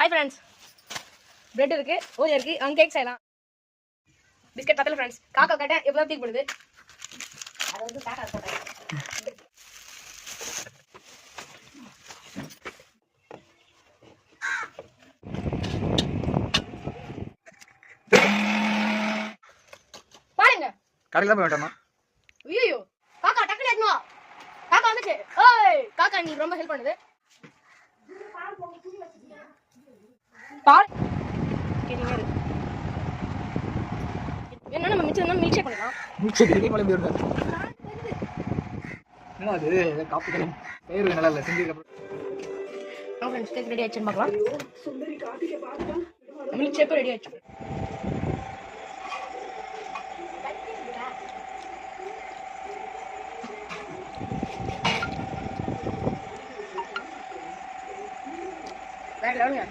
Hi friends, bread இருக்கு, Oreo இருக்கு, அங்க கேக் செய்யலாம். பிஸ்கட் பத்தல friends. காக்கா கட்ட எவ்வளவு தீ போடுது? அது வந்து காக்கா போடுறேன். பாருங்க. கடைக்கு தான் போய் வேண்டாமா? ஐயோ. காக்கா டக்குனு ஏத்துமா. காக்கா வந்துச்சு. ஏய், காக்கா நீ ரொம்ப ஹெல்ப் பண்ணுது. பால் என்ன நம்ம மிச்சம் தான் மில்க் ஷேக் பண்ணலாம். மில்க் ஷேக் ரெடி பண்ணி விடுங்க. என்ன அது காபி கலர் பேரு நல்லா இல்ல செஞ்சதுக்கு அப்புறம். நான் ஃப்ரெண்ட்ஸ் கேக் ரெடி ஆயிடுச்சுன்னு பார்க்கலாம். சுந்தரி காட்டிக்க பாருங்க. மில்க் ஷேக் ரெடி ஆயிடுச்சு. வேற லெவலுங்க.